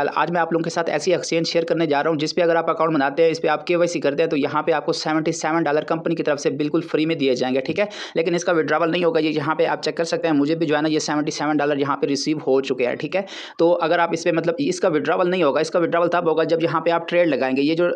आज मैं आप लोगों के साथ ऐसी एक्सचेंज शेयर करने जा रहा हूं जिस पे अगर आप अकाउंट बनाते हैं, इस पे आप केवाईसी करते हैं तो यहाँ पे आपको $77 कंपनी की तरफ से बिल्कुल फ्री में दिए जाएंगे, ठीक है। लेकिन इसका विड्रॉवल नहीं होगा। ये यहाँ पे आप चेक कर सकते हैं, मुझे भी जो है ना ये $77 यहाँ पे रिसीव हो चुके हैं, ठीक है। तो अगर आप इस पर मतलब इसका विड्रॉवल नहीं होगा, इसका विड्रॉवल तब होगा जब यहाँ पे आप ट्रेड लगाएंगे। ये जो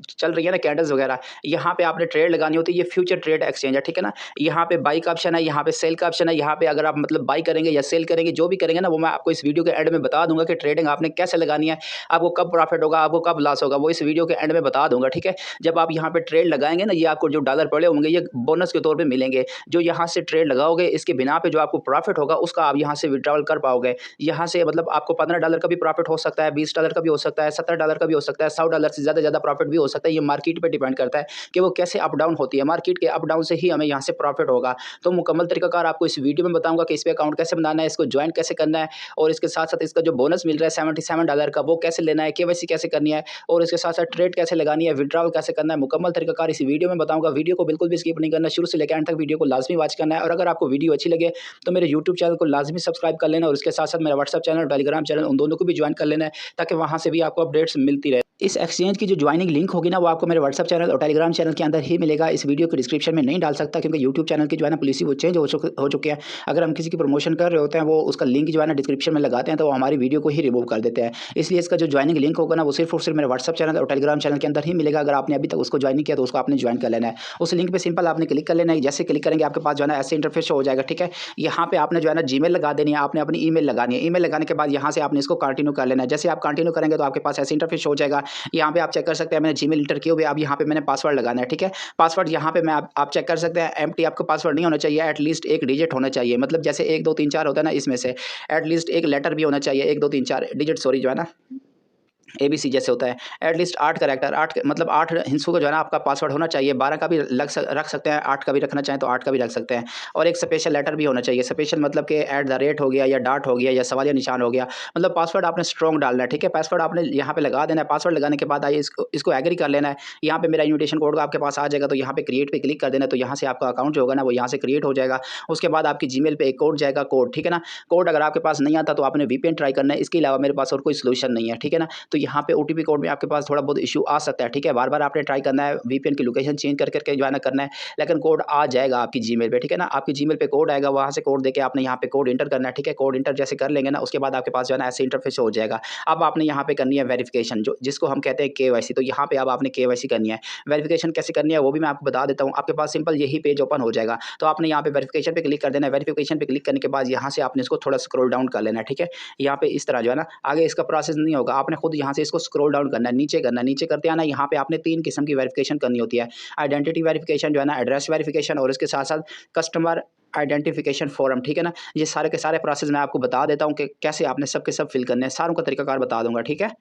चल रही है ना कैंडल्स वगैरह, यहाँ पे आपने ट्रेड लगानी होती है। ये फ्यूचर ट्रेड एक्सचेंज है, ठीक है ना। यहाँ पे बाई का ऑप्शन है, यहाँ पे सेल का ऑप्शन है। यहाँ पे अगर आप मतलब बाई करेंगे या सेल करेंगे, जो भी करेंगे ना, वो मैं आपको इस वीडियो के एंड में बता दूंगा कि ट्रेडिंग आपने कैसे लगानी है, आपको कब प्रॉफिट होगा, आपको कब लॉस होगा, वो इस वीडियो के एंड में बता दूंगा, ठीक है। जब आप यहाँ पे ट्रेड लगाएंगे ना, ये आपको जो डॉलर पड़े होंगे ये बोनस के तौर पे मिलेंगे। जो यहाँ से ट्रेड लगाओगे इसके बिना पे जो आपको प्रॉफिट होगा उसका आप यहाँ से विड्रॉवल कर पाओगे। यहाँ से मतलब आपको $15 का भी प्रॉफिट हो सकता है, $20 का भी हो सकता है, $70 का भी हो सकता है, $100 से ज़्यादा प्रॉफिट भी हो सकता है। ये मार्केट पे डिपेंड करता है कि वो कैसे अप डाउन होती है। मार्केट के अप डाउन से ही हमें यहाँ से प्रॉफिट होगा। तो मुकम्मल तरीकाकार आपको इस वीडियो में बताऊंगा कि इस पे अकाउंट कैसे बनाना है, इसको ज्वाइन कैसे करना है, और इसके साथ साथ इसका जो बोनस मिल रहा है $77 का, वो कैसे लेना है, केवाईसी कैसे करनी है, और इसके साथ साथ ट्रेड कैसे लगानी है, विड्रॉवल कैसे करना है। मुकम्मल तरीकाकार इस वीडियो में बताऊंगा। वीडियो को बिल्कुल भी स्किप नहीं करना, शुरू से लेकर एंड तक वीडियो को लाजमी वॉच करना है। और अगर आपको वीडियो अच्छी लगे तो मेरे यूट्यूब चैनल को लाजमी सब्सक्राइब कर लेना, और उसके साथ साथ मेरा व्हाट्सअप चैनल, टेलीग्राम चैनल, उन दोनों को भी ज्वाइन कर लेना है, ताकि वहाँ से भी आपको अपडेट्स मिलती रहे। इस एक्सचेंज की जो ज्वाइनिंग लिंक होगी ना, वो आपको मेरे व्हाट्सअप चैनल और टेलीग्राम चैनल के अंदर ही मिलेगा। इस वीडियो के डिस्क्रिप्शन में नहीं डाल सकता, क्योंकि यूट्यूब चैनल की जो है ना पॉलिसी वो चेंज हो चुके हैं। अगर हम किसी की प्रमोशन कर रहे होते हैं, वो उसका लिंक जो है ना डिस्क्रिप्शन में लगाते हैं, तो वो हमारी वीडियो को ही रिमूव कर देते हैं। इसलिए इसका जो ज्वाइनिंग लिंक होगा ना, वो सिर्फ और सिर्फ मेरे व्हाट्सअप चैनल और टेलीग्राम चैनल के अंदर ही मिलेगा। अगर आपने अभी तक उसको ज्वाइन नहीं किया तो उसको आपने ज्वाइन कर लेना है। उस लिंक पे सिंपल आपने क्लिक कर लेना है। जैसे क्लिक करेंगे आपके पास जो है ना ऐसे इंटरफेस शो हो जाएगा, ठीक है। यहाँ पे आपने जो है ना जीमेल लगा देनी है, आपने अपनी ईमेल लगानी है। ईमेल लगाने के बाद यहाँ से आपने इसको कंटिन्यू कर लेना है। जैसे आप कंटिन्यू करेंगे तो आपके पास ऐसे इंटरफेस हो जाएगा। यहाँ पे आप चेक कर सकते हैं मैंने जीमेल इंटर किए हुए, अब यहाँ पे मैंने पासवर्ड लगाना है, ठीक है। पासवर्ड यहाँ पे मैं आप चेक कर सकते हैं, एम्प्टी आपका पासवर्ड नहीं होना चाहिए, एटलीस्ट एक डिजिट होना चाहिए। मतलब जैसे 1 2 3 4 होता है ना, इसमें से एटलीस्ट एक लेटर भी होना चाहिए। 1 2 3 4 डिजिट, सॉरी, जो है ना ABC जैसे होता है। एटलीस्ट 8 कैरेक्टर, 8 मतलब 8 हिंसों का जो है ना आपका पासवर्ड होना चाहिए। 12 का भी रख सकते हैं, 8 का भी रखना चाहें तो 8 का भी रख सकते हैं। और एक स्पेशल लेटर भी होना चाहिए। स्पेशल मतलब कि @ हो गया, या डॉट हो गया, या सवालिया निशान हो गया। मतलब पासवर्ड आपने स्ट्रॉन्ग डालना है, ठीक है। पासवर्ड आपने यहाँ पे लगा देना है। पासवर्ड लगाने के बाद आइए इसको एग्री कर लेना है। यहाँ पे मेरा इन्विटेशन कोड आपके पास आ जाएगा, तो यहाँ पे क्रिएट पे क्लिक कर देना है। तो यहाँ से आपका अकाउंट जो होगा ना वो यहाँ से क्रिएट हो जाएगा। उसके बाद आपकी जीमेल पे एक कोड जाएगा, कोड, ठीक है ना। कोड अगर आपके पास नहीं आता तो आपने VPN ट्राई करना है। इसके अलावा मेरे पास और कोई सोल्यूशन नहीं है, ठीक है ना। तो यहाँ पे OTP कोड में आपके पास थोड़ा बहुत इशू आ सकता है, ठीक है। बार बार आपने ट्राई करना है, VPN की लोकेशन चेंज कर करके जो है ना करना है, लेकिन कोड आ जाएगा आपकी जीमेल पे, ठीक है ना। आपकी जीमेल पे कोड आएगा, वहाँ से कोड देके आपने यहाँ पे कोड इंटर करना है, ठीक है। कोड इंटर जैसे कर लेंगे ना, उसके बाद आपके पास जो है ना ऐसे इंटरफेस हो जाएगा। अब आपने यहाँ पे करनी है वेरिफिकेशन, जो जिसको हम कहते हैं KYC। तो यहाँ पे अब आपने KYC करनी है। वेरिफिकेशन कैसे करनी है वो भी मैं आपको बता देता हूँ। आपके पास सिंपल यही पेज ओपन हो जाएगा। तो आपने यहाँ पे वेरिफिकेशन पे क्लिक कर देना है। वेरिफिकेशन पे क्लिक करने के बाद यहाँ से आपने इसको थोड़ा स्क्रॉल डाउन कर लेना है, ठीक है। यहाँ पे इस तरह जो है ना, आगे इसका प्रोसेस नहीं होगा, आपने खुद यहाँ से इसको स्क्रॉल डाउन करना है, नीचे करना है। नीचे करते आना, यहाँ पे आपने 3 किस्म की वेरिफिकेशन करनी होती है। आइडेंटिटी वेरिफिकेशन जो है ना, एड्रेस वेरिफिकेशन, और इसके साथ साथ कस्टमर आइडेंटिफिकेशन फॉर्म, ठीक है ना। ये सारे के सारे प्रोसेस मैं आपको बता देता हूँ कि कैसे आपने सब के सब फिल करने हैं। सारों का तरीकाकार बता दूंगा, ठीक है।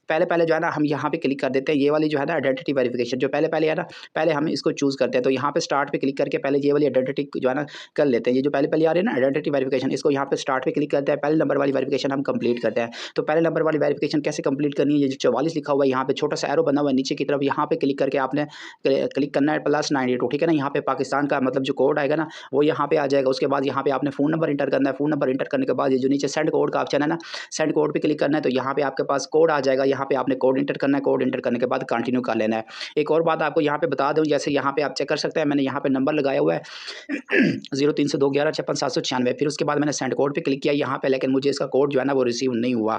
पहले पहले जो है ना हम यहाँ पे क्लिक कर देते हैं। ये वाली जो है ना आइडेंटिटी वेरिफिकेशन जो पहले पहले है ना, पहले हम इसको चूज़ करते हैं। तो यहाँ पे स्टार्ट पे क्लिक करके पहले ये वाली आइडेंटिटी जो है ना कर लेते हैं। ये जो पहले पहले आ रही है ना आइडेंटिटी वेरिफिकेशन, इसको यहाँ पे स्टार्ट पे क्लिक करते हैं। पहले नंबर वाली वेरिफिकेशन हम कंप्लीट करते हैं। तो पहले नंबर वाली वेरिफिकेशन कैसे कंप्लीट करनी है, ये जो 44 लिखा हुआ है यहाँ पे छोटा सा एरो बना हुआ है नीचे की तरफ, यहाँ पे क्लिक करके आपने क्लिक करना है +92, ठीक है ना। यहाँ पे पाकिस्तान का मतलब जो कोड आएगा ना वो यहाँ पे आ जाएगा। उसके बाद यहाँ पे आपने फ़ोन नंबर इंटर करना है। फ़ोन नंबर इंटर करने के बाद ये जो नीचे सेंड कोड का ऑप्शन है ना, सेंड कोड पे क्लिक करना है। तो यहाँ पे आपके पास कोड आ जाएगा। यहाँ पे आपने कोड इंटर करना है। कोड इंटर करने के बाद कंटिन्यू कर लेना है। एक और बात आपको यहाँ पे बता दूं, जैसे यहाँ पे आप चेक कर सकते हैं, मैंने यहाँ पे नंबर लगाया हुआ है 0302115696। फिर उसके बाद मैंने सेंड कोड पे क्लिक किया यहाँ पे, लेकिन मुझे इसका कोड जो है ना वो रिसीव नहीं हुआ।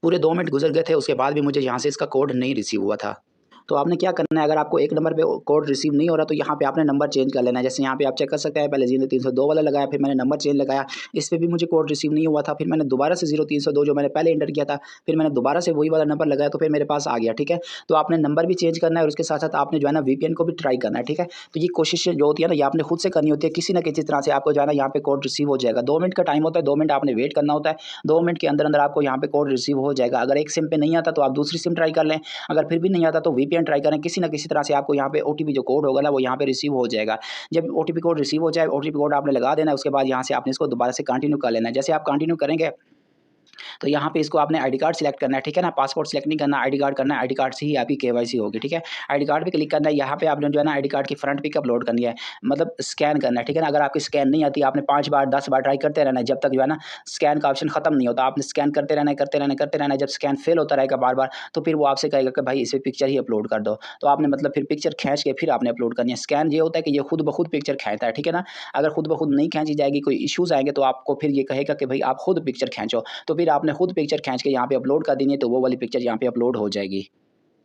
पूरे 2 मिनट गुजर गए थे, उसके बाद भी मुझे यहाँ से इसका कोड नहीं रिसीव हुआ था। तो आपने क्या करना है, अगर आपको एक नंबर पे कोड रिसीव नहीं हो रहा तो यहाँ पे आपने नंबर चेंज कर लेना है। जैसे यहाँ पे आप चेक कर सकते हैं, पहले 0302 वाला लगाया, फिर मैंने नंबर चेंज लगाया, इस पे भी मुझे कोड रिसीव नहीं हुआ था। फिर मैंने दोबारा से 0302 जो मैंने पहले इंटर किया था, फिर मैंने दोबारा से वही वाला नंबर लगाया, तो फिर मेरे पास आ गया, ठीक है। तो आपने नंबर भी चेंज करना है, और उसके साथ साथ आपने जो है ना VPN को भी ट्राई करना है, ठीक है। तो ये कोशिश जो होती है ना, ये आपने खुद से करनी होती है। किसी न किसी तरह से आपको जो है ना यहाँ पे कोड रिसीव हो जाएगा। 2 मिनट का टाइम होता है, 2 मिनट आपने वेट करना होता है। 2 मिनट के अंदर अंदर आपको यहाँ पे कोड रिसीव हो जाएगा। अगर एक सिम पे नहीं आता तो आप दूसरी सिम ट्राई कर लें, अगर फिर भी नहीं आता तो VPN ट्राई करें। किसी तरह से आपको यहाँ पे OTP जो कोड होगा ना वो यहाँ पे रिसीव हो जाएगा। जब OTP कोड रिसीव हो जाए, OTP कोड आपने लगा देना है। उसके बाद यहाँ से आपने इसको दोबारा से कंटिन्यू कर लेना है। जैसे आप कंटिन्यू करेंगे तो यहाँ पे इसको आपने आईडी कार्ड सिलेक्ट करना है, ठीक है ना। पासपोर्ट सिलेक्ट नहीं करना, आईडी कार्ड करना है, आईडी कार्ड से ही आपकी केवाईसी होगी, ठीक है। आईडी कार्ड पे क्लिक करना है, यहाँ पे आपने जो है ना आईडी कार्ड की फ्रंट पिक अपलोड करनी है, मतलब स्कैन करना है, ठीक है ना। अगर आपकी स्कैन नहीं आती, आपने 5 बार 10 बार ट्राई करते रहना है, जब तक जो है ना स्कैन का ऑप्शन खत्म नहीं होता। आपने स्कैन करते रहना है, करते रहना है, करते रहना है। जब स्कैन फेल होता रहेगा बार बार, तो फिर वो आपसे कहेगा कि भाई इस पे पिक्चर ही अपलोड कर दो। तो आपने मतलब फिर पिक्चर खींच के फिर आपने अपलोड करनी है। स्कैन ये होता है कि ये खुद ब खुद पिक्चर खींचता है, ठीक है ना। अगर खुद ब खुद नहीं खींची जाएगी, कोई इश्यूज़ आएँगे, तो आपको फिर ये कहेगा कि भाई आप खुद पिक्चर खींचो। तो फिर आपने खुद पिक्चर खींच के यहाँ पे अपलोड कर देनी है, तो वो वाली पिक्चर यहाँ पे अपलोड हो जाएगी।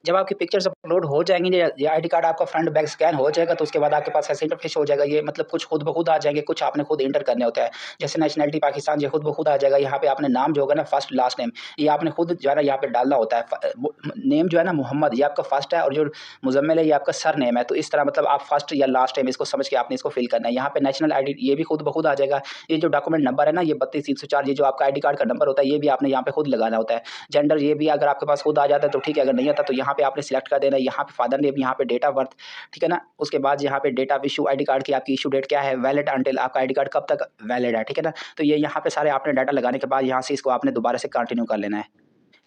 जब आपकी पिक्चर्स अपलोड हो जाएँगी, ये आईडी कार्ड आपका फ्रंट बैक स्कैन हो जाएगा, तो उसके बाद आपके पास ऐसा इंटरफेस हो जाएगा। ये मतलब कुछ खुद ब खुद आ जाएँगे, कुछ आपने खुद एंटर करने होता है। जैसे नेशनैलिटी पाकिस्तान, ये खुद ब खुद आ जाएगा। यहाँ पे आपने नाम जो होगा ना, फर्स्ट लास्ट नेम, ये आपने खुद जो है ना यहाँ पे डालना होता है। नेम जो है ना मोहम्मद, ये आपका फर्स्ट है, और जो मुज़म्मिल है ये आपका सरनेम है। तो इस तरह मतलब आप फर्स्ट या लास्ट नेम इसको समझ के आपने इसको फिल करना है। यहाँ पे नेशनल आईडी ये भी खुद ब खुद आ जाएगा। ये जो डॉक्यूमेंट नंबर है ना, ये 32304, ये जो आपका आईडी कार्ड का नंबर होता है, ये भी आपने यहाँ पे खुद लगाना होता है। जेंडर ये भी अगर आपके पास खुद आ जाता है तो ठीक है, अगर नहीं आता तो यहाँ पे आपने सिलेक्ट कर देना है। यहाँ पे फादर नेम, यहाँ पे डेट ऑफ बर्थ, ठीक है ना। उसके बाद यहाँ पे date of issue, ID card की आपकी इशू डेट क्या है, वैलिड अंटिल, आपका आईडी कार्ड कब तक वैलिड है, ठीक है ना। तो ये यहाँ पे सारे आपने डाटा लगाने के बाद यहाँ से इसको आपने दोबारा से कंटिन्यू कर लेना है।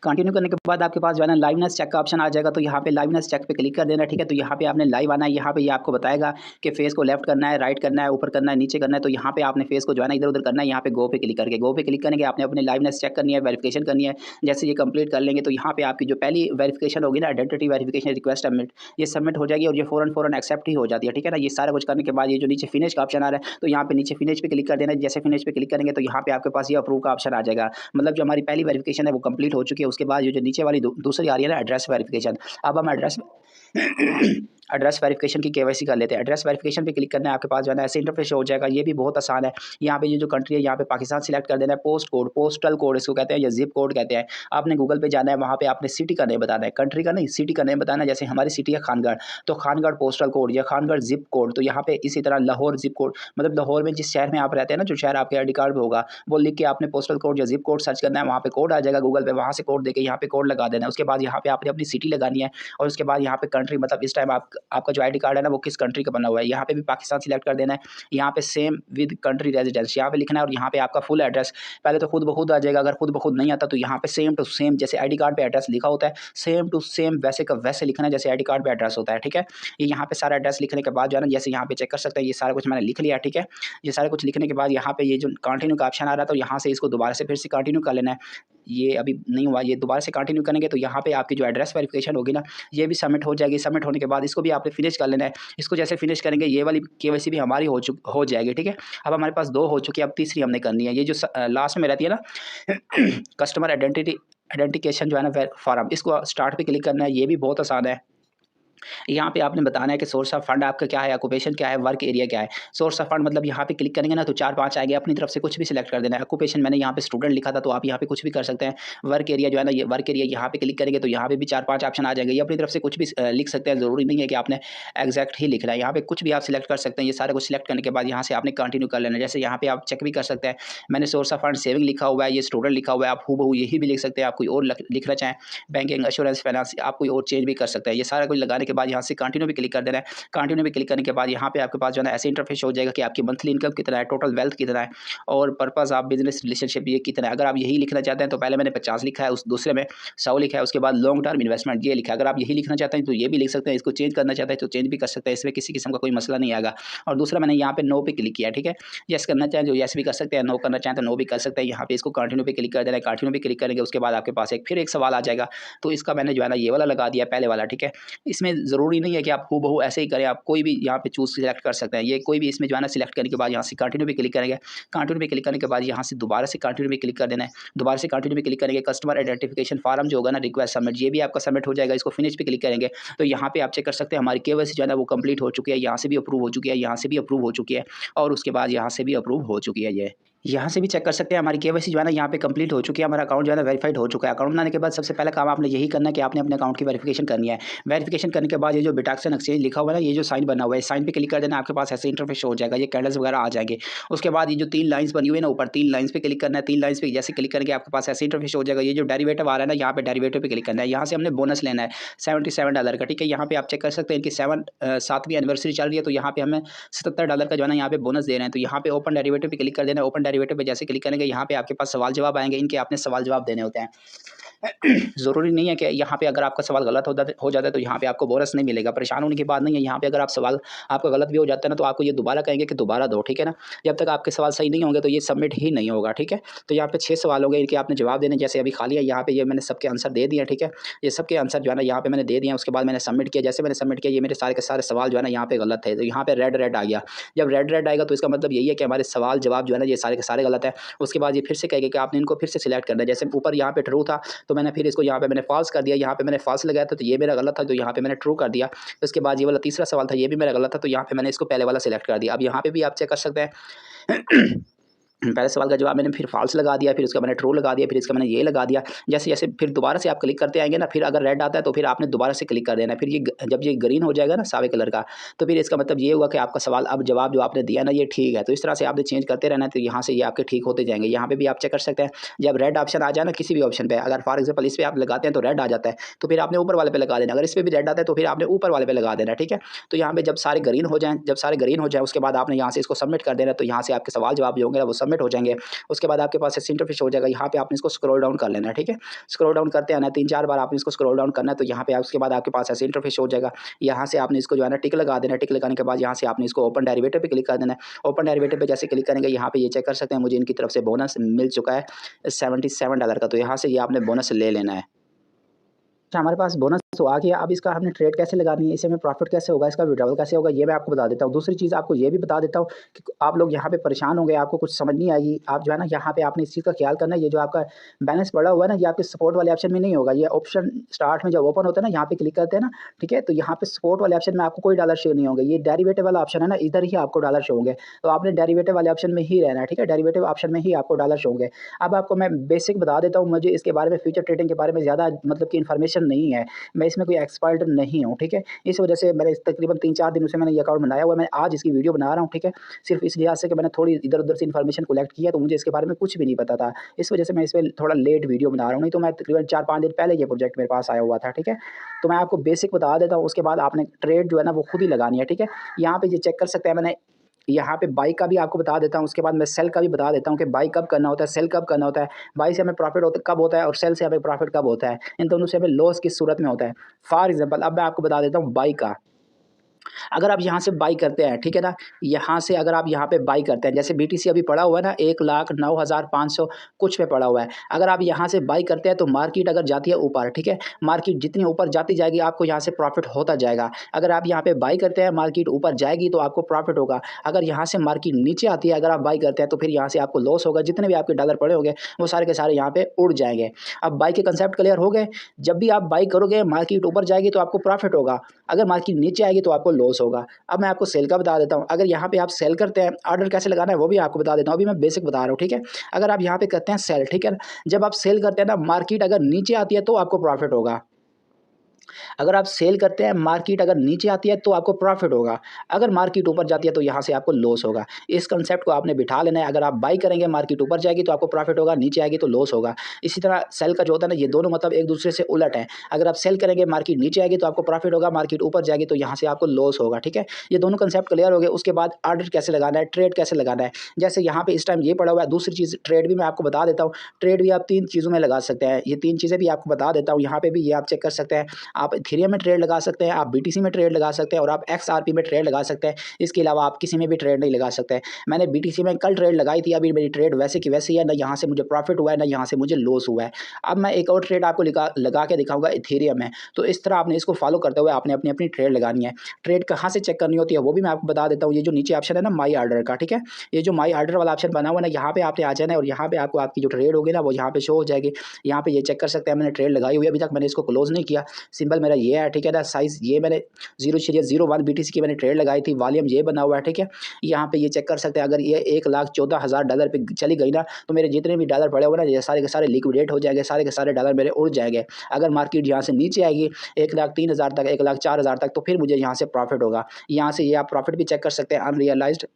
कंटिन्यू करने के बाद आपके पास जो है ना लाइवनेस चेक का ऑप्शन आ जाएगा। तो यहाँ पे लाइवनेस चेक पे क्लिक कर देना है, ठीक है। तो यहाँ पे आपने लाइव आना है। यहाँ पे ये आपको बताएगा कि फेस को लेफ्ट करना है, राइट करना है, ऊपर करना है, नीचे करना है। तो यहाँ पे आपने फेस को जो है ना इधर उधर करना है। यहाँ पे गो पे क्लिक करके, गो पे क्लिक करने के आपने अपनी लाइवनेस चेक करनी है, वेरिफिकेशन करनी है। जैसे ये कंप्लीट कर लेंगे तो यहाँ पे आपकी जो पहली वेरिफिकेशन होगी ना, आइडेंटिटी वेरिफिकेशन रिक्वेस्ट सबमिट, ये सबमिट हो जाएगी और ये फ़ौरन एक्सेप्ट ही हो जाती है, ठीक है ना। ये सारा कुछ करने के बाद ये जो नीचे फिनिश का ऑप्शन आ रहा है, तो यहाँ पे नीचे फिनिश पे क्लिक कर देना है। जैसे फिनिश पे क्लिक करेंगे तो यहाँ पे आपके पास ये अप्रूव का ऑप्शन आ जाएगा। मतलब जो हमारी पहली वेरिफिकेशन है वो कंप्लीट हो चुकी है। उसके बाद ये जो नीचे वाली दूसरी आ रही है ना, एड्रेस वेरिफिकेशन। अब हम एड्रेस एड्रेस वेरिफिकेशन की केवाईसी कर लेते हैं। एड्रेस वेरिफिकेशन पे क्लिक करना है, आपके पास जो है ना ऐसे इंटरफेस हो जाएगा। ये भी बहुत आसान है। यहाँ पे ये जो कंट्री है, यहाँ पे पाकिस्तान सिलेक्ट कर देना है। पोस्ट कोड, पोस्टल कोड इसको कहते हैं, या जिप कोड कहते हैं। आपने गूगल पे जाना है, वहाँ पे आपने सिटी का नेम बताना है, कंट्री का नहीं, सिटी का नेम बताना है। जैसे हमारी सिटी है खानगढ़, तो खानगढ़ पोस्टल कोड या खानगढ़ जिप कोड। तो यहाँ पे इसी तरह लाहौर जिप कोड, मतलब लाहौर में जिस शहर में आप रहते हैं ना, जो शहर आपके आईडी कार्ड पे होगा, वो लिख के आपने पोस्टल कोड या जिप कोड सर्च करना है। वहाँ पे कोड आ जाएगा गूगल पे, वहाँ से कोड देके यहाँ पे कोड लगा देना है। उसके बाद यहाँ पे आपने अपनी सिटी लगानी है, और उसके बाद यहाँ पे कंट्री, मतलब इस टाइम आपका जो आईडी कार्ड है ना वो किस कंट्री का बना हुआ है। यहाँ पे भी पाकिस्तान सिलेक्ट कर देना है। यहाँ पे सेम विद कंट्री रेजिडेंस यहाँ पे लिखना है, और यहाँ पे आपका फुल एड्रेस पहले तो खुद ब खुद आ जाएगा। अगर खुद ब खुद नहीं आता तो यहाँ पे सेम टू सेम, जैसे आईडी कार्ड पे एड्रेस लिखा होता है, सेम टू सेम वैसे का वैसे लिखना है जैसे आईडी कार्ड पे एड्रेस होता है, ठीक है। ये यहाँ पे सारा एड्रेस लिखने के बाद जो है ना, जैसे यहाँ पे चेक कर सकते हैं, ये सारा कुछ मैंने लिख लिया, ठीक है। ये सारा कुछ लिखने के बाद यहाँ पे ये जो कंटिन्यू का ऑप्शन आ रहा था, तो यहाँ से इसको दोबारा से फिर से कंटिन्यू कर लेना है। ये अभी नहीं हुआ, ये दोबारा से कंटिन्यू करेंगे तो यहाँ पे आपकी जो एड्रेस वेरिफिकेशन होगी ना, ये भी सबमिट हो जाएगी। सबमिट होने के बाद इसको भी आपने फिनिश कर लेना है। इसको जैसे फिनिश करेंगे, ये वाली केवाईसी भी हमारी हो जाएगी, ठीक है। अब हमारे पास 2 हो चुकी है, अब तीसरी हमने करनी है। ये जो लास्ट में रहती है ना कस्टमर आइडेंटिफिकेशन जो है ना फॉर्म, इसको स्टार्ट पे क्लिक करना है। ये भी बहुत आसान है। यहाँ पे आपने बताना है कि सोर्स ऑफ फंड आपका क्या है, ऑक्यूपेशन क्या है, वर्क एरिया क्या है। सोर्स ऑफ फंड मतलब यहाँ पे क्लिक करेंगे ना तो 4-5 आएंगे, अपनी तरफ से कुछ भी सिलेक्ट कर देना है। ऑक्यूपेशन मैंने यहाँ पे स्टूडेंट लिखा था, तो आप यहाँ पे कुछ भी कर सकते हैं। वर्क एरिया जो है ना, ये वर्क एरिया यहाँ पे क्लिक करेंगे तो यहाँ पे भी 4-5 ऑप्शन आ जाएंगे। ये अपनी तरफ से कुछ भी लिख सकते हैं, जरूरी नहीं है कि आपने एग्जैक्ट ही लिखना है। यहाँ पे कुछ भी आप सिलेक्ट कर सकते हैं। ये सारा कुछ सिलेक्ट करने के बाद यहाँ से आपने कंटिन्यू कर लेना है। जैसे यहाँ पे आप चेक भी कर सकते हैं, मैंने सोर्स ऑफ फंड सेविंग लिखा हुआ है, ये स्टूडेंट लिखा हुआ है। आप हूबहू यही भी लिख सकते हैं। आप कोई और लिखना चाहें, बैंकिंग, एश्योरेंस, फाइनेंस, आप कोई और चेंज भी कर सकते हैं। ये सारा कुछ लगाने के बाद यहाँ से कंटिन्यू भी क्लिक कर देना है। कंटिन्यू पे क्लिक करने के बाद यहाँ पे आपके पास जो है ना ऐसे इंटरफेस हो जाएगा कि आपकी मंथली इनकम कितना है, टोटल वेल्थ कितना है, और पर्पस ऑफ बिजनेस रिलेशनशिप ये कितना है। अगर आप यही लिखना चाहते हैं तो पहले मैंने 50 लिखा है, उस दूसरे में 100 लिखा है। उसके बाद लॉन्ग टर्म इन्वेस्टमेंट ये लिखा है। अगर आप यही लिखना चाहते हैं तो ये भी लिख सकते हैं। इसको चेंज करना चाहते हैं तो चेंज भी कर सकते हैं, इसमें किसी किस्म का कोई मसला नहीं आएगा। और दूसरा मैंने यहाँ पे नो पे क्लिक किया, ठीक है। यस करना चाहें तो यस भी कर सकते हैं, नो करना चाहें तो नो भी कर सकते हैं। यहाँ पे इसको कंटिन्यू पे क्लिक कर देना है। कंटिन्यू पे क्लिक करेंगे उसके बाद आपके पास फिर एक सवाल आ जाएगा, तो इसका मैंने जो है ना ये वाला लगा दिया, पहले वाला, ठीक है। इसमें ज़रूरी नहीं है कि आप हूबहू ऐसे ही करें, आप कोई भी यहाँ पे चूज सिलेक्ट कर सकते हैं। ये कोई भी इसमें जो है ना सिलेक्ट करने के बाद यहाँ से कंटिन्यू पे क्लिक करेंगे। कंटिन्यू पे क्लिक करने के बाद यहाँ से दोबारा से कंटिन्यू पे क्लिक कर देना है। दोबारा से कंटिन्यू पे क्लिक करेंगे, कस्टमर आइडेंटिफिकेशन फॉर्म जो होगा ना, रिक्वेस्ट सबमिट, ये भी आपका सबमिट हो जाएगा। इसको फिनिश पे क्लिक करेंगे तो यहाँ पे आप चेक कर सकते हैं हमारी केवाईसी जो है ना वो कंप्लीट हो चुकी है। यहाँ से भी अप्रूव हो चुकी है, यहाँ से भी अप्रूव हो चुकी है, और उसके बाद यहाँ से भी अप्रूव हो चुकी है। ये यहाँ से भी चेक कर सकते हैं हमारी केवाईसी जो है ना यहाँ पे कंप्लीट हो चुकी है। हमारा अकाउंट जो है ना वेरीफाइड हो चुका है। अकाउंट बनाने के बाद सबसे पहला काम आपने यही करना है कि आपने अपने अकाउंट की वेरिफिकेशन करनी है। वेरिफिकेशन करने के बाद ये जो बिटैक्सन एक्सचेंज लिखा हुआ है ना, ये जो साइन बना हुआ है, साइन पे क्लिक कर देना, आपके पास ऐसे इंटरफेस हो जाएगा। ये कैंडल्स वगैरह आ जाएंगे। उसके बाद ये जो 3 लाइन्स बनी हुई है ना ऊपर, 3 लाइन्स पे क्लिक करना है। 3 लाइन्स पे जैसे क्लिक करेंगे आपके पास ऐसे इंटरफेस हो जाएगा। ये जो डेरिवेटिव आ रहा है ना, यहाँ पे डेरिवेटिव पे क्लिक करना है। यहाँ से हमने बोनस लेना है $77 का, ठीक है। यहाँ पे आप चेक कर सकते हैं इनकी 7वीं एनिवर्सरी चल रही है, तो यहाँ पे हमें $77 का जो है ना यहाँ पे बोनस दे रहे हैं। तो यहाँ पे ओपन डेरिवेटिव पे क्लिक कर देना है। ओपन डेरिवेटिव पे जैसे क्लिक करेंगे यहाँ पे आपके पास सवाल जवाब आएंगे, इनके आपने सवाल जवाब देने होते हैं। ज़रूरी नहीं है कि यहाँ पे अगर आपका सवाल गलत हो जाता है तो यहाँ पे आपको बोनस नहीं मिलेगा। परेशान होने की बात नहीं है। यहाँ पे अगर आप सवाल आपका गलत भी हो जाता है ना तो आपको ये दोबारा कहेंगे कि दोबारा दो, ठीक है ना। जब तक आपके सवाल सही नहीं होंगे तो ये सबमिट ही नहीं होगा, ठीक है। तो यहाँ पे 6 सवाल होंगे, इनके आपने जवाब देने। जैसे अभी खाली है यहाँ पे ये मैंने सबके आंसर दे दिए, ठीक है। ये सबके आंसर जो है ना यहाँ पे मैंने दे दिए। उसके बाद मैंने सबमिट किया। जैसे मैंने सबमिट किया ये मेरे सारे के सारे सवाल जो है ना यहाँ पे गलत है, तो यहाँ पे रेड आ गया। जब रेड आएगा तो इसका मतलब यही है कि हमारे सवाल जवाब जो है ना ये सारे के सारे गलत है। उसके बाद ये फिर से कहेगा कि आपने इनको फिर से सिलेक्ट करना है। जैसे ऊपर यहाँ पे ट्रू था तो मैंने फिर इसको यहाँ पे मैंने फॉल्स कर दिया। यहाँ पे मैंने फॉल्स लगाया था तो ये मेरा गलत था, तो यहाँ पे मैंने ट्रू कर दिया। उसके बाद ये वाला तीसरा सवाल था, ये भी मेरा गलत था, तो यहाँ पे मैंने इसको पहले वाला सिलेक्ट कर दिया। अब यहाँ पे भी आप चेक कर सकते हैं। पहले सवाल का जवाब मैंने फिर फॉल्स लगा दिया, फिर उसका मैंने ट्रू लगा दिया, फिर इसका मैंने ये लगा दिया। जैसे जैसे फिर दोबारा से आप क्लिक करते आएंगे ना, फिर अगर रेड आता है तो फिर आपने दोबारा से क्लिक कर देना है। फिर ये जब ये ग्रीन हो जाएगा ना सावे कलर का, तो फिर इसका मतलब ये हुआ कि आपका सवाल अब जवाब जो आपने दिया ना ये ठीक है। तो इस तरह से आपने चेंज करते रहना है, तो यहाँ से ये आपके ठीक होते जाएंगे। यहाँ पे भी आप चेक कर सकते हैं, जब रेड ऑप्शन आ जाए ना किसी भी ऑप्शन पे, अगर फॉर एग्जाम्पल इस पर आप लगाते हैं तो रेड आ जाता है, तो फिर आपने ऊपर वाले पे लगा देना। अगर इस पर भी रेड आता है तो फिर आपने ऊपर वाले पे लगा देना, ठीक है। तो यहाँ पे जब सारे ग्रीन हो जाए उसके बाद आपने यहाँ से इसको सबमिट कर देना। तो यहाँ से आपके सवाल जवाब जो होंगे वो सबमिट हो जाएंगे। उसके बाद आपके पास ऐसे इंटरफेस हो जाएगा। यहाँ पे आपने इसको स्क्रॉल डाउन कर लेना है, ठीक है। स्क्रॉल डाउन करते आना 3-4 बार आपने इसको स्क्रॉल डाउन करना है। तो यहाँ पे उसके बाद आपके पास ऐसे इंटरफेस हो जाएगा। यहाँ से आपने इसको जो है ना टिक लगा देना। टिक लगाने के बाद यहाँ से आपने इसको ओपन डेरिवेटिव पे क्लिक कर देना है। ओपन डेरिवेटिव पे जैसे क्लिक करेंगे यहाँ पे ये चेक कर सकते हैं मुझे इनकी तरफ से बोनस मिल चुका है $77 का। तो यहाँ से ये आपने बोनस ले लेना है। हमारे पास बोनस तो आ गया। अब इसका हमने ट्रेड कैसे लगानी है, इसे में प्रॉफिट कैसे होगा, इसका विड्रॉवल कैसे होगा, ये मैं आपको बता देता हूँ। दूसरी चीज़ आपको ये भी बता देता हूँ कि आप लोग यहाँ पे परेशान होंगे, आपको कुछ समझ नहीं आएगी। आप जो है ना यहाँ पे आपने इस चीज़ का ख्याल करना है, ये जो आपका बैलेंस पड़ा हुआ है ना ये आपके सपोर्ट वाले ऑप्शन में नहीं होगा। ये ऑप्शन स्टार्ट में जब ओपन होता है ना यहाँ पे क्लिक करते हैं ना, ठीक है, तो यहाँ पे सपोर्ट वाले ऑप्शन में आपको कोई डॉलर शो नहीं होंगे। ये डेरिवेटिव वाला ऑप्शन है ना, इधर ही आपको डॉलर शो होंगे। तो आपने डेरिवेटिव वाले ऑप्शन में ही रहना है, ठीक है। डेरिवेटिव ऑप्शन में ही आपको डॉलर शो होंगे। अब आपको मैं बेसिक बता देता हूँ, मुझे इसके बारे में फ्यूचर ट्रेडिंग के बारे में ज़्यादा मतलब कि इन्फॉर्मेशन नहीं है, मैं इसमें कोई एक्सपर्ट नहीं हूँ, ठीक है। इस वजह से मैंने तकरीबन 3-4 दिनों से मैंने ये अकाउंट बनाया हुआ है। मैं आज इसकी वीडियो बना रहा हूँ, ठीक है, सिर्फ इस लिहाज से कि मैंने थोड़ी इधर-उधर से इन्फॉर्मेशन कलेक्ट किया, तो मुझे इसके बारे में कुछ भी नहीं पता था। इस वजह से मैं इस पे थोड़ा लेट वीडियो बना रहा हूँ, नहीं तो मैं तकरीबन 4-5 दिन पहले ये प्रोजेक्ट मेरे पास आया हुआ था, ठीक है। तो मैं आपको बेसिक बता देता हूँ, उसके बाद आपने ट्रेड जो है ना वो खुद ही लगानी है, ठीक है। यहाँ पे ये चेक कर सकते हैं, मैंने यहाँ पे बाई का भी आपको बता देता हूँ, उसके बाद मैं सेल का भी बता देता हूँ कि बाई कब करना होता है, सेल कब करना होता है। बाई से हमें प्रॉफिट कब होता है और सेल से हमें प्रॉफिट कब होता है, इन दोनों से हमें लॉस किस सूरत में होता है। फॉर एग्जांपल अब मैं आपको बता देता हूँ बाई का। अगर आप यहाँ से बाई करते हैं, ठीक है ना, यहाँ से अगर आप यहाँ पे बाई करते हैं, जैसे बीटीसी अभी पड़ा हुआ है ना 1,09,500 कुछ पे पड़ा हुआ है। अगर आप यहाँ से बाई करते हैं तो मार्केट अगर जाती है ऊपर, ठीक है, मार्केट जितनी ऊपर जाती जाएगी आपको यहाँ से प्रॉफिट होता जाएगा। अगर आप यहाँ पे बाई करते हैं मार्केट ऊपर जाएगी तो आपको प्रॉफिट होगा। अगर यहाँ से मार्केट नीचे आती है अगर आप बाई करते हैं तो फिर यहाँ से आपको लॉस होगा। जितने भी आपके डॉलर पड़े होंगे वो सारे के सारे यहाँ पे उड़ जाएंगे। अब बाई के कंसेप्ट क्लियर हो गए। जब भी आप बाई करोगे मार्केट ऊपर जाएगी तो आपको प्रॉफिट होगा, अगर मार्केट नीचे आएगी तो आपको लॉस होगा। अब मैं आपको सेल का बता देता हूँ। अगर यहाँ पे आप सेल करते हैं, ऑर्डर कैसे लगाना है वो भी आपको बता देता हूँ। अभी मैं बेसिक बता रहा हूँ, ठीक है। अगर आप यहाँ पे करते हैं सेल, ठीक है, जब आप सेल करते हैं ना मार्केट अगर नीचे आती है तो आपको प्रॉफिट होगा। अगर आप सेल करते हैं मार्केट अगर नीचे आती है तो आपको प्रॉफिट होगा, अगर मार्केट ऊपर जाती है तो यहाँ से आपको लॉस होगा। इस कंसेप्ट को आपने बिठा लेना है। अगर आप बाई करेंगे मार्केट ऊपर जाएगी तो आपको प्रॉफिट होगा, नीचे आएगी तो लॉस होगा। इसी तरह सेल का जो होता है ना ये दोनों मतलब एक दूसरे से उलट है। अगर आप सेल करेंगे मार्केट नीचे आएगी तो आपको प्रॉफिट होगा, मार्केट ऊपर जाएगी तो यहाँ से आपको लॉस होगा, ठीक है। ये दोनों कंसेप्ट क्लियर हो गए। उसके बाद ऑर्डर कैसे लगाना है, ट्रेड कैसे लगाना है। जैसे यहाँ पे इस टाइम ये पड़ा हुआ है। दूसरी चीज़ ट्रेड भी मैं आपको बता देता हूँ। ट्रेड भी आप 3 चीज़ों में लगा सकते हैं। ये 3 चीज़ें भी आपको बता देता हूँ। यहाँ पे भी ये आप चेक कर सकते हैं। आप इथेरियम में ट्रेड लगा सकते हैं, आप बीटीसी में ट्रेड लगा सकते हैं और आप XRP में ट्रेड लगा सकते हैं। इसके अलावा आप किसी में भी ट्रेड नहीं लगा सकते। मैंने बीटीसी में कल ट्रेड लगाई थी, अभी मेरी ट्रेड वैसे की वैसी है, ना यहाँ से मुझे प्रॉफिट हुआ है ना यहाँ से मुझे लॉस हुआ है। अब मैं एक और ट्रेड आपको लगा के दिखाऊंगा इथेरियम में। तो इस तरह आपने इसको फॉलो करते हुए आपने अपनी अपनी ट्रेड लगानी है। ट्रेड कहाँ से चेक करनी होती है वो भी मैं आपको बता देता हूँ। ये जो नीचे ऑप्शन है ना माई ऑर्डर का, ठीक है, ये जो माई ऑर्डर वाला ऑप्शन बना हुआ है ना यहाँ पे आपने आ जाना है और यहाँ पे आपको आपकी जो ट्रेड होगी ना वो यहाँ पे शो हो जाएगी। यहाँ पे ये चेक कर सकते हैं मैंने ट्रेड लगाई हुई है, अभी तक मैंने इसको क्लोज नहीं किया। सिंबल मेरा ये है, ठीक है ना, साइज ये मैंने 0.01 BTC की मैंने ट्रेड लगाई थी। वॉल्यूम ये बना हुआ है, ठीक है। यहाँ पे ये चेक कर सकते हैं। अगर ये $1,14,000 पे चली गई ना तो मेरे जितने भी डॉलर पड़े हुए ना ये सारे के सारे लिक्विडेट हो जाएंगे, सारे के सारे डॉलर मेरे उड़ जाएंगे। अगर मार्केट यहाँ से नीचे आएगी 1,03,000 तक, 1,04,000 तक, तो फिर मुझे यहाँ से प्रॉफिट होगा। यहाँ से ये आप प्रॉफिट भी चेक कर सकते हैं। अनरियलाइज्ड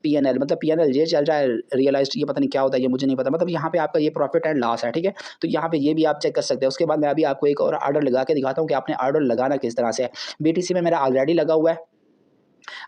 PNL मतलब PNL ये चल रहा है, रियलाइज्ड ये पता नहीं क्या होता है, ये मुझे नहीं पता। मतलब यहाँ पे आपका ये प्रॉफिट एंड लॉस है, ठीक है। तो यहाँ पे ये भी आप चेक कर सकते हैं। उसके बाद मैं अभी आपको एक और ऑर्डर लगा के दिखाता हूँ कि आपने ऑर्डर लगाना किस तरह से है। BTC में मेरा ऑलरेडी लगा हुआ है,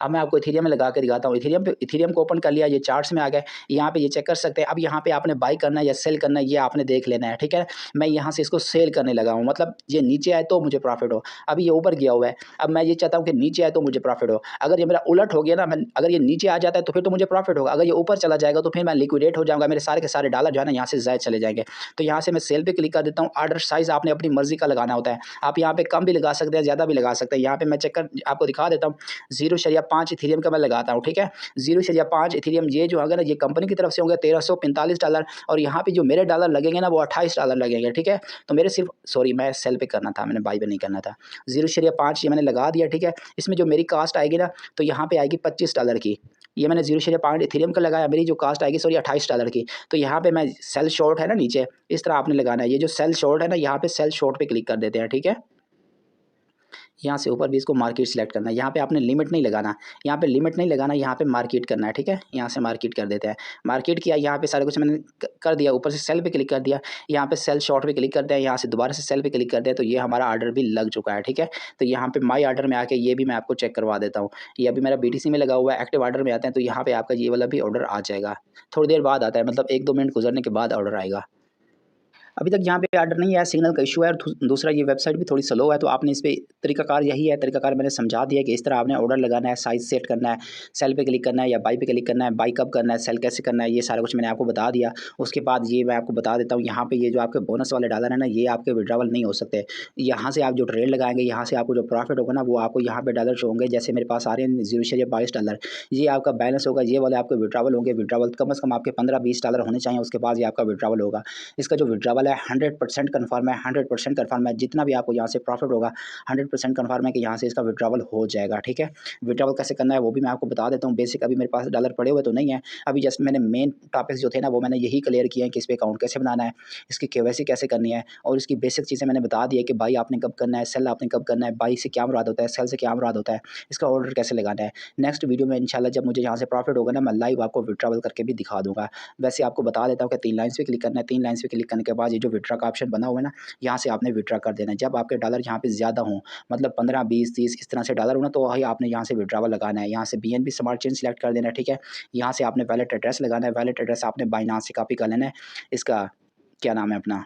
अब मैं आपको इथेरियम में लगा के दिखाता हूँ। इथेरियम को ओपन कर लिया, ये चार्ट्स में आ गए, यहाँ पे ये चेक कर सकते हैं। अब यहाँ पे आपने बाई करना है या सेल करना है, ये आपने देख लेना है, ठीक है। मैं यहाँ से इसको सेल करने लगा हूँ, मतलब ये नीचे आए तो मुझे प्रॉफिट हो। अभी ये ऊपर गया हुआ है, अब मैं ये चाहता हूँ कि नीचे आए तो मुझे प्रॉफिट हो। अगर ये मेरा उलट हो गया ना, मैं अगर ये नीचे आ जाता है तो फिर तो मुझे प्रॉफिट होगा, अगर ये ऊपर चला जाएगा तो फिर मैं लिक्विडेट हो जाऊँगा, मेरे सारे के सारे डॉलर जो है ना यहाँ से ज़ायद चले जाएंगे। तो यहाँ से मैं सेल पे क्लिक कर देता हूँ। ऑर्डर साइज़ आपने अपनी मर्जी का लगाना होता है, आप यहाँ पे कम भी लगा सकते हैं, ज़्यादा भी लगा सकते हैं। यहाँ पे मैं चेक कर आपको दिखा देता हूँ, 0.5 इथेरियम का मैं लगाता हूँ, ठीक है। 0.5 इथेरियम ये जो होगा ना, ये कंपनी की तरफ से होंगे $1345, और यहाँ पे जो मेरे डॉलर लगेंगे ना वो $28 लगेंगे, ठीक है। तो मेरे सिर्फ सॉरी मैं सेल पे करना था, मैंने बाई पे नहीं करना था। 0.5 ये मैंने लगा दिया, ठीक है। इसमें जो मेरी कास्ट आएगी ना, तो यहाँ पे आएगी $25 की। ये मैंने 0.5 इथेरियम का लगाया, मेरी जो कास्ट आएगी सॉरी $28 की। तो यहाँ पे मैं सेल शॉर्ट है ना नीचे, इस तरह आपने लगाना है। ये जो सेल शॉर्ट है ना, यहाँ पे सेल शॉर्ट पे क्लिक कर देते हैं, ठीक है। यहाँ से ऊपर भी इसको मार्केट सेलेक्ट करना है, यहाँ पे आपने लिमिट नहीं लगाना, यहाँ पे लिमिट नहीं लगाना, यहाँ पे मार्केट करना है, ठीक है। यहाँ से मार्केट कर देते हैं, मार्केट किया, यहाँ पे सारा कुछ मैंने कर दिया। ऊपर से सेल पे क्लिक कर दिया, यहाँ पे सेल शॉर्ट पे क्लिक करते हैं, यहाँ से दोबारा से सेल पे क्लिक करते हैं। तो ये हमारा ऑर्डर भी लग चुका है, ठीक है। तो यहाँ पे माई ऑर्डर में आके ये भी मैं आपको चेक करवा देता हूँ। ये अभी मेरा BTC में लगा हुआ है, एक्टिव ऑर्डर में आते हैं तो यहाँ पे आपका ये वाला भी ऑर्डर आ जाएगा, थोड़ी देर बाद आता है, मतलब 1-2 मिनट गुजरने के बाद ऑर्डर आएगा। अभी तक यहाँ पे ऑर्डर नहीं आया, सिग्नल का इशू है, और दूसरा ये वेबसाइट भी थोड़ी स्लो है। तो आपने इस पे तरीकाकार यही है, तरीकाकार मैंने समझा दिया कि इस तरह आपने ऑर्डर लगाना है, साइज़ सेट करना है, सेल पे क्लिक करना है या बाई पे क्लिक करना है, बाई कब करना है, सेल कैसे करना है, ये सारा कुछ मैंने आपको बता दिया। उसके बाद ये मैं आपको बता देता हूँ, यहाँ पे ये जो आपके बोनस वाले डॉलर है ना, ये आपके विड्रॉवल नहीं हो सकते। यहाँ से आप जो ट्रेड लगाएंगे, यहाँ से आपको जो प्रॉफिट होगा ना, वो आपको यहाँ पे डॉलर शो होंगे। जैसे मेरे पास आ रहे हैं $0.22, ये आपका बैलेंस होगा, ये वाले आपके विड्रॉवल होंगे। विड्रॉवल कम से कम आपके $15-20 होने चाहिए, उसके बाद ये आपका विड्रॉवल होगा। इसका जो विड्रॉवल है 100% कन्फर्म है, 100% कन्फर्म है। जितना भी आपको यहाँ से प्रॉफिट होगा 100% कन्फर्म है कि यहाँ से इसका विड्रॉवल हो जाएगा, ठीक है। विड्रॉवल कैसे करना है वो भी मैं आपको बता देता हूँ। बेसिक अभी मेरे पास डॉलर पड़े हुए तो नहीं है, अभी जस्ट मैंने मेन टॉपिक्स जो थे ना वो मैंने यही क्लियर किए हैं कि इस पे अकाउंट कैसे बनाना है, इसकी KYC कैसे करनी है, और इसकी बेसिक चीज़ें मैंने बता दी है कि बाई आपने कब करना है, सेल आपने कब करना है, बाई से क्या मुराद होता है, सेल से क्या मुराद होता है, इसका ऑर्डर कैसे लगाना है। नेक्स्ट वीडियो में इंशाल्लाह जब मुझे यहाँ से प्रॉफिट होगा ना, मैं लाइव आपको विड्रॉवल करके भी दिखा दूँगा। वैसे आपको बता देता हूँ कि 3 लाइन्स पे क्लिक करना है, 3 लाइन्स पे क्लिक करने के बाद ये जो विड्रॉ का ऑप्शन बना हुआ है ना, यहाँ से आपने विड्रॉ कर देना है। जब आपके डॉलर यहाँ पे ज़्यादा हों, मतलब 15, 20, 30 इस तरह से डॉलर हो ना, तो वही आपने यहाँ से विड्रॉवल लगाना है। यहाँ से BNB स्मार्ट चेन सेलेक्ट कर देना है, ठीक है। यहाँ से आपने वैलेट एड्रेस लगाना है, वैलेट एड्रेस आपने बाइनांस से कॉपी कर लेना है। इसका क्या नाम है अपना,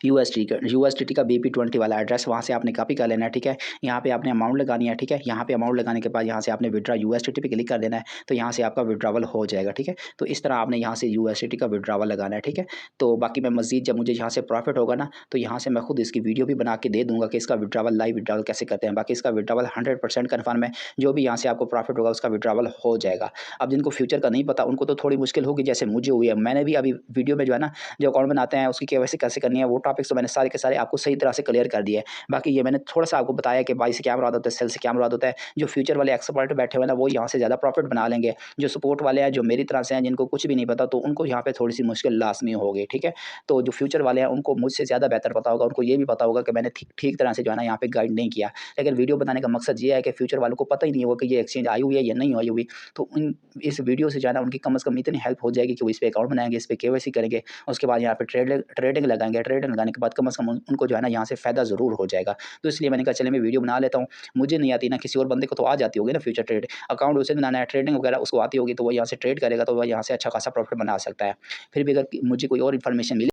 USDT का BP20 वाला एड्रेस वहाँ से आपने कॉपी कर लेना है, ठीक है। यहाँ पे आपने अमाउंट लगानी है, ठीक है। यहाँ पे अमाउंट लगाने के बाद यहाँ से आपने विड्रॉ USDT पे क्लिक कर देना है, तो यहाँ से आपका विड्रॉवल हो जाएगा, ठीक है। तो इस तरह आपने यहाँ से USDT का विड्रॉवल लगाना है, ठीक है। तो बाकी मैं मज़ीद जब मुझे यहाँ से प्रॉफिट होगा ना, तो यहाँ से मैं खुद इसकी वीडियो भी बना के दे दूँगा कि इसका विड्रॉवल लाइव विड्रॉवल कैसे करते हैं। बाकी इसका विड्रॉवल 100% कन्फर्म है, जो भी यहाँ से आपको प्रॉफिट होगा उसका विड्रॉवल हो जाएगा। अब जिनको फ्यूचर का नहीं पता उनको तो थोड़ी मुश्किल होगी, जैसे मुझे हुई है। मैंने भी अभी वीडियो में जो है ना, जो अकाउंट बनाते हैं उसकी KYC कैसे करनी है, वो टॉपिक्स तो मैंने सारे के सारे आपको सही तरह से क्लियर कर दिए। बाकी ये मैंने थोड़ा-सा आपको बताया कि बाई से क्या मुराद होता है, सेल से क्या मुराद होता है। जो फ्यूचर वाले एक्सपर्ट बैठे हुए हैं ना, वो यहाँ से ज़्यादा प्रॉफिट बना लेंगे। जो सपोर्ट वाले हैं, जो मेरी तरह से हैं, जिनको कुछ भी नहीं पता, तो उनको यहाँ पे थोड़ी-सी मुश्किल लाज़मी होगी, ठीक है। तो जो फ्यूचर वाले हैं, उनको मुझसे ज़्यादा बेहतर पता होगा, उनको ये भी पता होगा कि मैंने ठीक तरह से जो है ना यहाँ पे गाइड नहीं किया। लेकिन वीडियो बनाने का मकसद ये है कि फ्यूचर वालों को पता ही नहीं होगा कि ये एक्सचेंज आई हुई है या नहीं आई हुई। तो इस वीडियो से जो है ना उनकी कम से कम इतनी हेल्प हो जाएगी कि वो इस पे अकाउंट बनाएँगे, इस पे KYC करेंगे, उसके बाद यहाँ पे ट्रेडिंग लगाएँगे। ट्रेडिंग लगाने के बाद कम से कम उनको जो है ना यहाँ से फ़ायदा ज़रूर हो जाएगा। तो इसलिए मैंने कहा चलिए मैं वीडियो बना लेता हूँ। मुझे नहीं आती ना, किसी और बंदे को तो आ जाती होगी ना फ्यूचर ट्रेड, अकाउंट उसे बनाना है, ट्रेडिंग वगैरह उसको आती होगी, तो वो यहाँ से ट्रेड करेगा तो वह यहाँ से अच्छा खासा प्रॉफिट बना सकता है। फिर भी अगर मुझे कोई और इन्फॉर्मेशन मिली